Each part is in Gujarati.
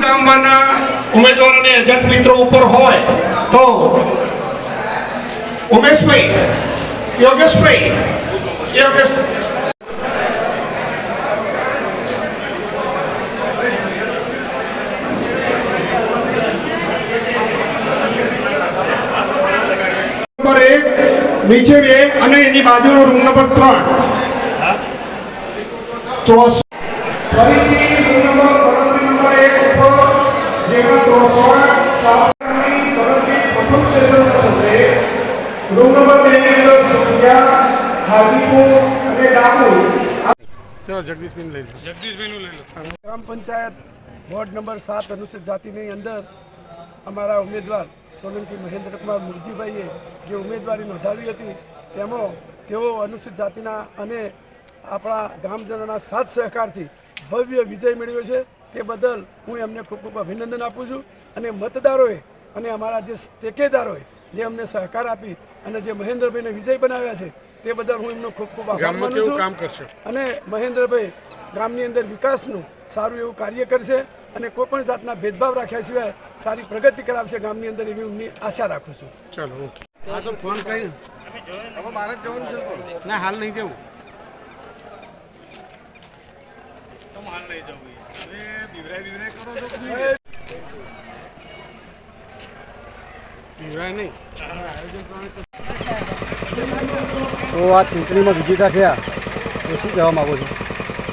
ગામના ઉમેદવારોને એજન્ટ મિત્રો ઉપર હોય તો ઉમેશભાઈ, યોગેશભાઈ, નંબર 1 નીચે 2 અને એની બાજુનો રૂમ નંબર 3 તો ફરીથી રૂમ નંબર 1 ઉપર જેમાં 307 પ્રથમ સેશન થશે। રૂમ નંબર 2 ની અંદર સુખિયા, હાજીપુર અને ડાકોર। ચલો જગદીશભાઈ લઈ લો, જગદીશભાઈનું લઈ લો। ગ્રામ પંચાયત વોર્ડ નંબર 7 અનુસૂચિત જાતિની અંદર અમારા ઉમેદવાર સોલંકી મહેન્દ્રકુમાર મુરજીભાઈએ જે ઉમેદવારી નોંધાવી હતી તેમાં તેઓ અનુસૂચિત જાતિના અને આપણા ગામજનોના સાથ સહકારથી ભવ્ય વિજય મેળવ્યો છે। તે બદલ હું એમને ખૂબ ખૂબ અભિનંદન આપું છું અને મતદારોએ અને અમારા જે ટેકેદારોએ જે અમને સહકાર આપી અને જે મહેન્દ્રભાઈને વિજય બનાવ્યા છે તે બદલ હું એમનો ખૂબ ખૂબ આભાર માનું છું। અને મહેન્દ્રભાઈ ગામની અંદર વિકાસનું સારું એવું કાર્ય કરશે અને કોઈ પણ જાતના ભેદભાવ રાખ્યા સિવાય સારી પ્રગતિ કરાવશે ગામની અંદર એવી હું આશા રાખું છું। ચલો ઓકે, હા તો ફોન કરી હવે બહાર જ જવાનું છે ના હાલ નહીં જવું, હાલ નહીં જવું હવે બિવરાય કરો છો બિવરાય નહીં તો આ ચૂંટણીમાં વિજેતા થયા તો શું કહેવા માગો છો?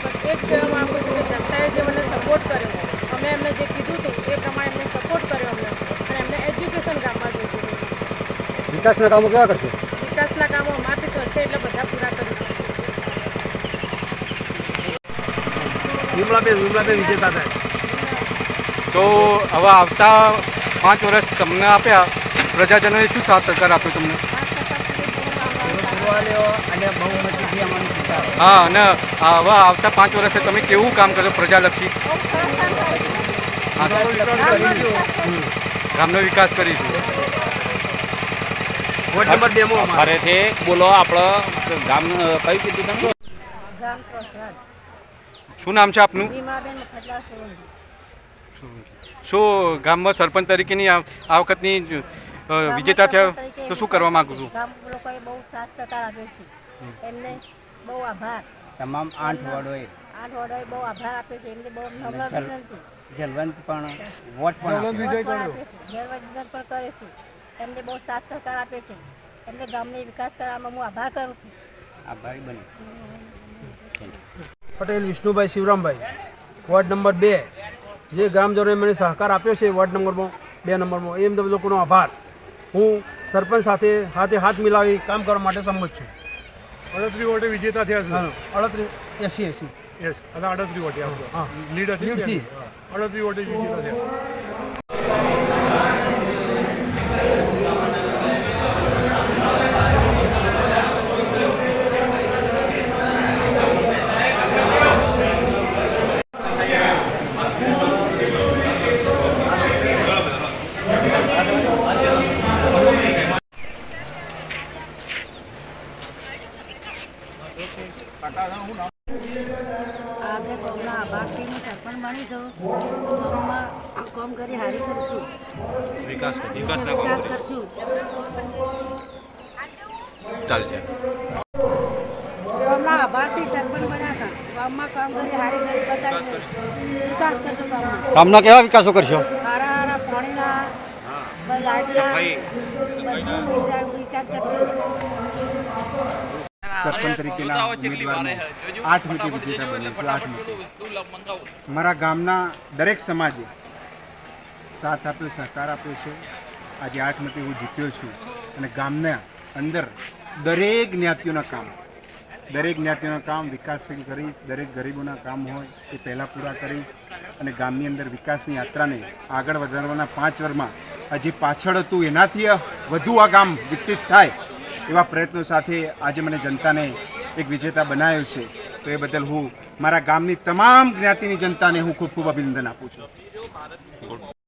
બસ એ જ કહેવા માગું છું કે જનતાએ જે મને સપોર્ટ કર્યો, અમે એમને જે કીધું હતું એ પ્રમાણે એમને સપોર્ટ કર્યો અમને, અને એમને એજ્યુકેશન ગામમાં જોઈતું હતું। વિકાસના કામો કેવા કરશો? વિકાસના કામો અમારથી થશે એટલે બધા પૂરા કરીશું। વિમલાબેન વિજેતા થાય તો હવે આવતા 5 વર્ષ તમને આપ્યા, પ્રજાજનોએ શું સાથ સહકાર આપ્યો તમને? હા, અને હવે આવતા 5 વર્ષે તમે કેવું કામ કરશો પ્રજાલક્ષી? ગામનો વિકાસ કરીશું। વોર્ડ નંબર 2 માં ફરીથી બોલો, આપણો ગામ કયું કીધું તમે? શું નામ છે આપનું? શું ગામમાં સરપંચ તરીકેની આ વખતની વિજેતા થયા તો શું કરવા માંગુ છું? ગામ લોકોએ બહુ સાથ સહકાર આપ્યો છે, એમને બહુ આભાર। તમામ 8 વોર્ડોએ બહુ આભાર આપ્યો છે, એમને બહુ નમ્ર વિનંતી। જલવંત પણ વોટ પણ પણ કરે છે, એમને બહુ સાથ સહકાર આપ્યો છે, એમને ગામને વિકાસ કરવામાં હું આભાર કરું છું। આભારી બને। પટેલ વિષ્ણુભાઈ શિવરામભાઈ, વોર્ડ નંબર 2, જે ગ્રામજનોએ મને સહકાર આપ્યો છે વોર્ડ નંબરમાં 2 નંબરમાં, એમ લોકોનો આભાર। હું સરપંચ સાથે હાથ મિલાવી કામ કરવા માટે સંમત છું। 38 વોટે વિજેતા થયા છે। 38 યસ, અને 38 વોટે હા લીડ હતી 38 વોટે વિજેતા થયા। આપણે કોમના આભારથી હું સરપંચ બની છું, કામ કરી હારી કરશું, વિકાસના કામ કરશું, ચાલશે। કોમના આભારથી સરપંચ બન્યા છે, ગામમાં કામ કરી હારી કરી બતાવી વિકાસ કરશું। ગામના કેવા વિકાસો કરશો? હારા પાણીના, લાઇટના બધું વિકાસ કરશું। સરપંચ તરીકેના ઉમેદવારને 8 મતે વિજેતા બન્યો છું। 8 મતે મારા ગામના દરેક સમાજે સાથ આપ્યો, સહકાર આપ્યો છે। આજે 8 મતે હું જીત્યો છું અને ગામના અંદર દરેક જ્ઞાતિઓના કામ વિકાસ કરીશ। દરેક ગરીબોના કામ હોય એ પહેલાં પૂરા કરીશ અને ગામની અંદર વિકાસની યાત્રાને આગળ વધારવાના 5 વર્ષમાં જે પાછળ હતું એનાથી વધુ આ ગામ વિકસિત થાય એવા પ્રયત્નો સાથે આજે મને જનતાને એક વિજેતા બનાવ્યો છે। તો એ બદલ હું મારા ગામની તમામ જ્ઞાતિની જનતાને હું ખૂબ ખૂબ અભિનંદન આપું છું।